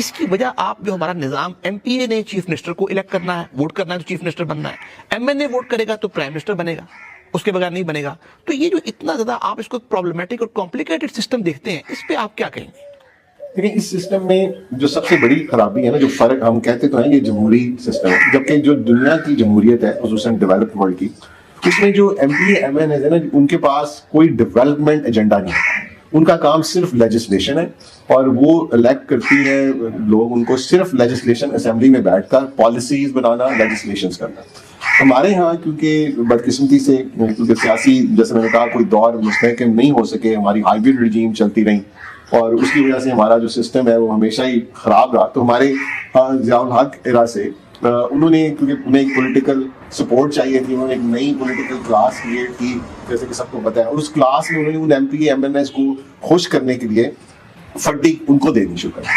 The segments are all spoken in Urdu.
اس کی وجہ آپ جو ہمارا نظام ایم پی اے نے چیف منسٹر کو الیکٹ کرنا ہے, ووٹ کرنا ہے تو چیف منسٹر بننا ہے, ایم این اے ووٹ کرے گا تو پرائم منسٹر بنے گا, اس کے بغیر نہیں بنے گا. تو یہ جو اتنا زیادہ آپ اس کو پرابلمٹک اور کمپلیکیٹڈ سسٹم دیکھتے ہیں, اس پہ آپ کیا کہیں گے؟ دیکھیں اس سسٹم میں جو سب سے بڑی خرابی ہے نا, جو فرق ہم کہتے تو ہیں یہ جمہوری سسٹم ہے, جبکہ جو دنیا کی جمہوریت ہے خصوصاً ڈیولپڈ ورلڈ کی, اس میں جو M P A M N A ہے نا, ان کے پاس کوئی ڈیولپمنٹ ایجنڈا نہیں ہے. ان کا کام صرف لیجسلیشن ہے, اور وہ الیکٹ کرتی ہے لوگ ان کو صرف لیجسلیشن اسمبلی میں بیٹھ کر پالیسیز بنانا, لیجسلیشنز کرنا. ہمارے ہاں کیونکہ بدقسمتی سے کیونکہ سیاسی جیسے میں نے کہا کوئی دور مستحکم نہیں ہو سکے, ہماری ہائیبرڈ رجیم چلتی رہی, اور اس کی وجہ سے ہمارا جو سسٹم ہے وہ ہمیشہ ہی خراب رہا. تو ہمارے ضیاء الحق ایرا سے انہوں نے, کیونکہ انہیں ایک پولیٹیکل سپورٹ چاہیے تھی, انہوں نے ایک نئی پولیٹیکل کلاس کریٹ کی جیسے کہ سب کو پتہ ہے, اور اس کلاس میں انہوں نے ان M P M N S کو خوش کرنے کے لیے فنڈنگ ان کو دینی شروع کر.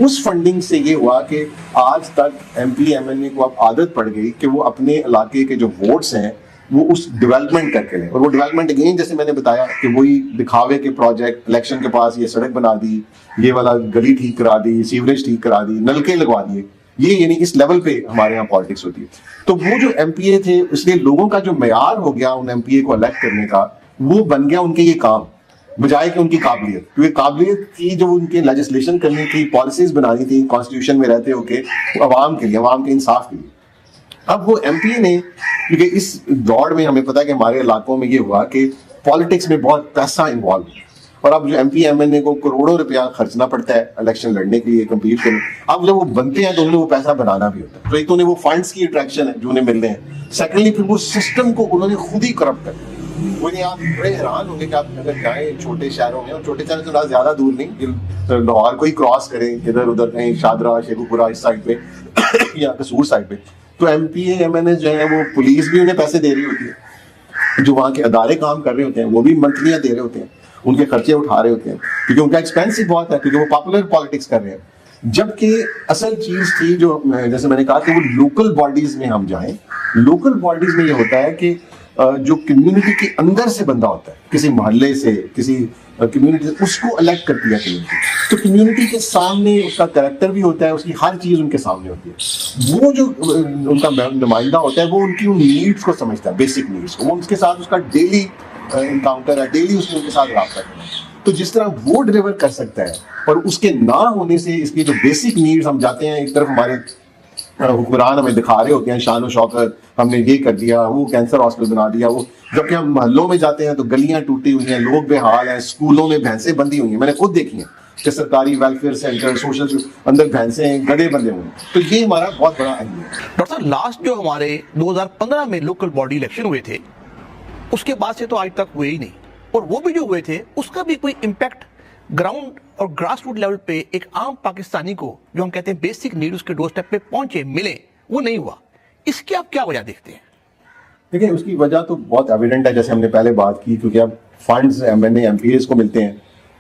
اس فنڈنگ سے یہ ہوا کہ آج تک ایم پی ایم این اے کو اب عادت پڑ گئی کہ وہ اپنے علاقے کے جو ووٹس ہیں وہ اس ڈیولپمنٹ کر کے لیں, اور وہ ڈیولپمنٹ اگین جیسے میں نے بتایا کہ وہی دکھاوے کے پروجیکٹ, الیکشن کے پاس یہ سڑک بنا دی, یہ والا گلی ٹھیک کرا دی, سیوریج ٹھیک کرا دی, نلکے لگوا دیے, یہ یعنی اس لیول پہ ہمارے یہاں پالیٹکس ہوتی ہے. تو وہ جو ایم پی اے تھے, اس لیے لوگوں کا جو معیار ہو گیا ان ایم پی اے کو الیکٹ کرنے کا, وہ بن گیا ان کے یہ کام بجائے کہ ان کی قابلیت. کیونکہ قابلیت کی جو ان کے لیجسلیشن کرنی تھی, پالیسیز بنانی تھی کانسٹیٹیوشن میں رہتے ہو کے عوام کے لیے, عوام کے انصاف کے لیے. اب وہ ایم پی اے نے, کیونکہ اس دوڑ میں ہمیں پتا ہے کہ ہمارے علاقوں میں یہ ہوا کہ پالیٹکس میں بہت پیسہ انوالو ہے, اور اب جو ایم پی ایم این اے کو کروڑوں روپیہ خرچنا پڑتا ہے الیکشن لڑنے کے لیے, کمپیٹ کرنے. اب جب وہ بنتے ہیں تو انہیں وہ پیسہ بنانا بھی ہوتا ہے. تو ایک تو انہیں وہ فنڈس کی اٹریکشن ہے جو انہیں مل رہے ہیں, سیکنڈلی پھر وہ سسٹم کو انہوں نے خود ہی کرپٹ کر دیا. وہ نہیں, آپ بڑے حیران ہوں گے کہ آپ اگر جائیں چھوٹے شہروں میں, اور چھوٹے شہروں سے زیادہ دور نہیں, لاہور کو ہی کراس کریں ادھر ادھر کہیں شادرہ شیخو پورہ اس سائڈ پہ یا قصور سائڈ پہ, تو M P A M N S جو ہے وہ پولیس بھی انہیں پیسے دے رہی ہوتی ہے, جو وہاں کے ادارے کام کر رہے ہوتے ہیں وہ بھی منتھلیاں دے رہے ہوتے ہیں, ان کے خرچے اٹھا رہے ہوتے ہیں, کیونکہ ان کا ایکسپینس بہت ہے, کیونکہ وہ پاپولر پالیٹکس کر رہے ہیں. جبکہ اصل چیز تھی جو جیسے میں نے کہا کہ وہ لوکل باڈیز میں ہم جائیں. لوکل باڈیز میں یہ ہوتا ہے کہ جو کمیونٹی کے اندر سے بندہ ہوتا ہے, کسی محلے سے, کسی کمیونٹی سے, اس کو الیکٹ کرتی ہے کمیونٹی. تو کمیونٹی کے سامنے اس کا کریکٹر بھی ہوتا ہے, اس کی ہر چیز ان کے سامنے ہوتی ہے. وہ جو ان کا نمائندہ ہوتا ہے وہ ان کی ان نیڈس کو سمجھتا ہے, بیسک نیڈس کو, وہ اس کے ساتھ اس کا ڈیلی انکاؤنٹر ہے, ڈیلی اس نے ان کے ساتھ رابطہ کرنا ہے. تو جس طرح وہ ڈیلیور کر سکتا ہے, اور اس کے نہ ہونے سے اس کی جو بیسک نیڈس, ہم جاتے ہیں ایک طرف ہمارے حکمران ہمیں دکھا رہے ہوتے ہیں شان و شوکت, ہم نے یہ کر دیا, وہ کینسر ہاسپٹل بنا دیا, وہ جبکہ ہم محلوں میں جاتے ہیں تو گلیاں ٹوٹی ہوئی ہیں, لوگ بے حال ہیں, اسکولوں میں بھینسیں بندھی ہوئی ہیں, میں نے خود دیکھی ہیں کہ سرکاری ویلفیئر سینٹر سوشل اندر بھینسیں گڑے بندے ہوئے ہیں. تو یہ ہمارا بہت بڑا اہم ہے. ڈاکٹر صاحب لاسٹ جو ہمارے 2015 میں لوکل باڈی الیکشن ہوئے تھے, اس کے بعد سے تو آج تک ہوئے ہی نہیں, اور وہ بھی جو ہوئے تھے اس کا بھی کوئی امپیکٹ گراؤنڈ اور گراس روٹ لیول پہ ایک عام پاکستانی کو جو ہم کہتے ہیں بیسک نیڈ اس کے ڈور سٹیپ پہ پہنچے, ملے, وہ نہیں ہوا. اس کی آپ کیا وجہ دیکھتے ہیں؟ دیکھیں اس کی وجہ تو بہت ایویڈنٹ ہے, جیسے ہم نے پہلے بات کی, کیونکہ اب funds M N A M P As کو ملتے ہیں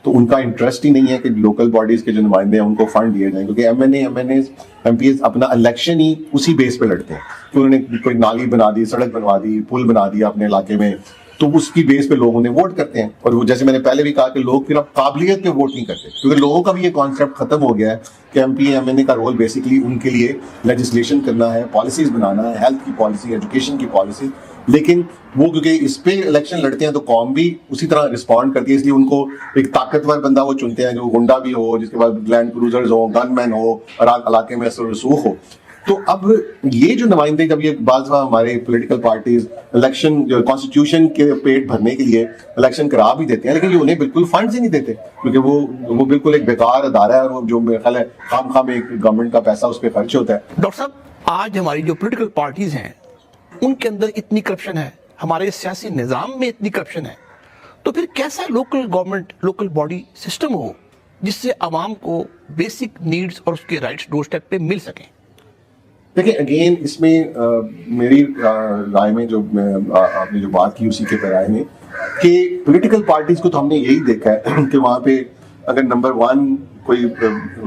تو ان کا انٹرسٹ ہی نہیں ہے کہ لوکل باڈیز کے جو نمائندے ہیں ان کو فنڈ دیے جائیں, کیونکہ M N A M P As اپنا الیکشن ہی اسی بیس پہ لڑتے ہیں کہ انہوں نے کوئی نالی بنا دی, سڑک بنوا دی, پل بنا دیا اپنے علاقے میں, تو اس کی بیس پہ لوگ انہیں ووٹ کرتے ہیں. اور وہ جیسے میں نے پہلے بھی کہا کہ لوگ پھر اب قابلیت پہ ووٹ نہیں کرتے, کیونکہ لوگوں کا بھی یہ کانسیپٹ ختم ہو گیا ہے کہ ایم پی ایم این اے کا رول بیسکلی ان کے لیے لیجسلیشن کرنا ہے, پالیسیز بنانا ہے, ہیلتھ کی پالیسی, ایجوکیشن کی پالیسی. لیکن وہ کیونکہ اس پہ الیکشن لڑتے ہیں تو قوم بھی اسی طرح رسپونڈ کرتی ہے, اس لیے ان کو ایک طاقتور بندہ وہ چنتے ہیں جو گنڈا بھی ہو, جس کے بعد لینڈ کروزرز ہو, گن مین ہو, اور علاقے میں اثر و رسوخ ہو. تو اب یہ جو نمائندے, جب یہ بعض ہمارے پولیٹیکل پارٹیز الیکشن جو کانسٹیٹیوشن کے پیٹ بھرنے کے لیے الیکشن کرا بھی دیتے ہیں, لیکن یہ انہیں بالکل فنڈز ہی نہیں دیتے, کیونکہ وہ بالکل ایک بیکار ادارہ ہے, اور وہ جو میرا خیال ہے خام خام ایک گورنمنٹ کا پیسہ اس پہ خرچ ہوتا ہے. ڈاکٹر صاحب آج ہماری جو پولیٹیکل پارٹیز ہیں ان کے اندر اتنی کرپشن ہے, ہمارے سیاسی نظام میں اتنی کرپشن ہے, تو پھر کیسا local government, local body system ہو جس سے عوام کو بیسک نیڈز اور اس کے رائٹس ڈور سٹیپ پہ مل سکیں؟ دیکھیں اگین اس میں میری رائے میں جو آپ نے جو بات کی اسی کے رائے میں کہ پولیٹیکل پارٹیز کو تو ہم نے یہی دیکھا ہے کہ وہاں پہ اگر نمبر 1 کوئی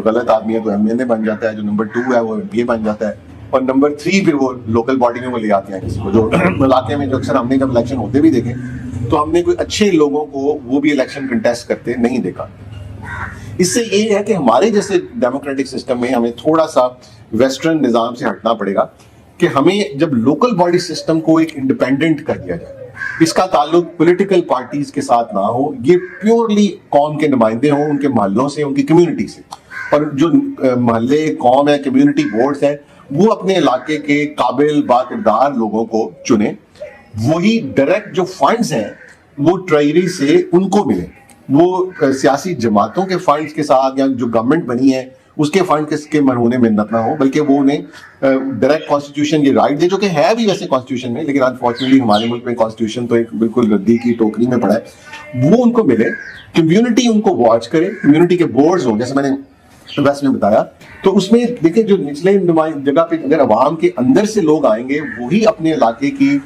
غلط آدمی ہے تو ایم این اے بن جاتا ہے, جو نمبر 2 ہے وہ ایم پی اے بن جاتا ہے, اور نمبر 3 پھر وہ لوکل باڈی میں وہ لے آتے ہیں کسی کو. جو علاقے میں جو اکثر ہم نے جب الیکشن ہوتے بھی دیکھے تو ہم نے کوئی اچھے لوگوں کو وہ بھی الیکشن کنٹیسٹ کرتے نہیں دیکھا. اس سے یہ ہے کہ ہمارے جیسے ڈیموکریٹک سسٹم میں ہمیں تھوڑا سا ویسٹرن نظام سے ہٹنا پڑے گا کہ ہمیں جب لوکل باڈی سسٹم کو ایک انڈیپینڈنٹ کر دیا جائے، اس کا تعلق پولیٹیکل پارٹیز کے ساتھ نہ ہو، یہ پیورلی قوم کے نمائندے ہوں، ان کے محلوں سے، ان کی کمیونٹی سے، اور جو محلے قوم ہے، کمیونٹی بورڈز ہیں، وہ اپنے علاقے کے قابل باکردار لوگوں کو چنیں، وہی ڈائریکٹ جو فنڈز ہیں وہ ٹریجری سے ان کو ملیں، وہ سیاسی جماعتوں کے فنڈز کے ساتھ یا جو گورنمنٹ بنی ہے اس کے فنڈ کے مرہونے منت نہ ہو، بلکہ وہ انہیں ڈائریکٹ کانسٹیٹیوشن کی رائٹ دے، جو کہ ہے بھی ویسے کانسٹیٹیوشن میں، لیکن انفارچونیٹلی ہمارے ملک میں کانسٹیٹیوشن تو ایک بالکل ردی کی ٹوکری میں پڑا ہے، وہ ان کو ملے، کمیونٹی ان کو واچ کرے، کمیونٹی کے بورڈز ہوں جیسے میں نے ویسٹ میں بتایا، تو اس میں دیکھیں جو نچلے جگہ پہ اگر عوام کے اندر سے لوگ آئیں گے وہی اپنے علاقے کی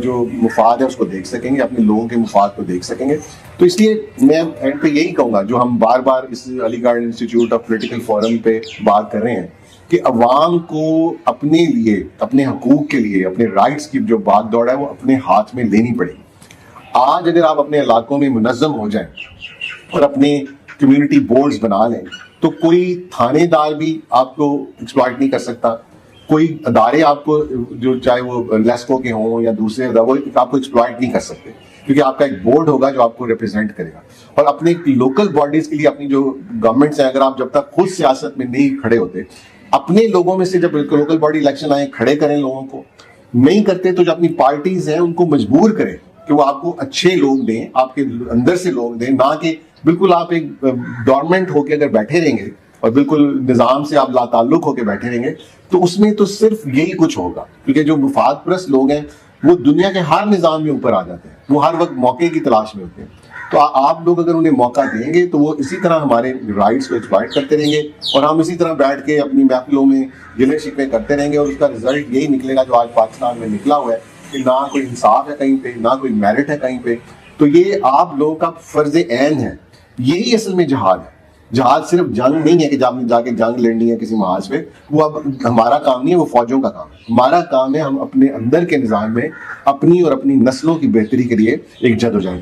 جو مفاد ہے اس کو دیکھ سکیں گے، اپنے لوگوں کے مفاد کو دیکھ سکیں گے. تو اس لیے میں اینڈ پہ یہی کہوں گا جو ہم بار بار اس علی گڑھ انسٹیٹیوٹ آف پولیٹیکل فورم پہ بات کر رہے ہیں کہ عوام کو اپنے لیے، اپنے حقوق کے لیے، اپنے رائٹس کی جو بھاگ دوڑ ہے وہ اپنے ہاتھ میں لینی پڑے گی. آج اگر آپ اپنے علاقوں میں منظم ہو جائیں اور اپنے کمیونٹی بورڈز بنا لیں تو کوئی تھانے دار بھی آپ کو ایکسپلائٹ نہیں کر سکتا، کوئی ادارے آپ کو جو چاہے وہ لیسکو کے ہوں یا دوسرے وہ آپ کو ایکسپلائٹ نہیں کر سکتے، کیونکہ آپ کا ایک بورڈ ہوگا جو آپ کو ریپرزینٹ کرے گا. اور اپنے لوکل باڈیز کے لیے اپنی جو گورنمنٹس ہیں، اگر آپ جب تک خود سیاست میں نہیں کھڑے ہوتے، اپنے لوگوں میں سے جب لوکل باڈی الیکشن آئے کھڑے کریں لوگوں کو، نہیں کرتے تو جو اپنی پارٹیز ہیں ان کو مجبور کریں کہ وہ آپ کو اچھے لوگ دیں، آپ کے اندر سے لوگ دیں، نہ کہ بالکل آپ ایک ڈورمنٹ ہو کے اگر بیٹھے رہیں گے اور بالکل نظام سے آپ لا تعلق ہو کے بیٹھے رہیں گے تو اس میں تو صرف یہی کچھ ہوگا. کیونکہ جو مفاد پرست لوگ ہیں وہ دنیا کے ہر نظام میں اوپر آ جاتے ہیں، وہ ہر وقت موقع کی تلاش میں ہوتے ہیں. تو آپ لوگ اگر انہیں موقع دیں گے تو وہ اسی طرح ہمارے رائٹس کو ایکسپلائٹ کرتے رہیں گے اور ہم اسی طرح بیٹھ کے اپنی محفلوں میں گلے شکوے کرتے رہیں گے، اور اس کا رزلٹ یہی نکلے گا جو آج پاکستان میں نکلا ہوا ہے کہ نہ کوئی انصاف ہے کہیں پہ، نہ کوئی میرٹ ہے کہیں پہ. تو یہ آپ لوگوں کا فرض عین ہے. یہی اصل میں جہاد ہے. جہاد صرف جنگ نہیں ہے کہ جا کے جنگ لڑنی ہے کسی محاذ پہ، وہ اب ہمارا کام نہیں ہے، وہ فوجوں کا کام ہے. ہمارا کام ہے ہم اپنے اندر کے نظام میں اپنی اور اپنی نسلوں کی بہتری کے لیے ایک جدوجہد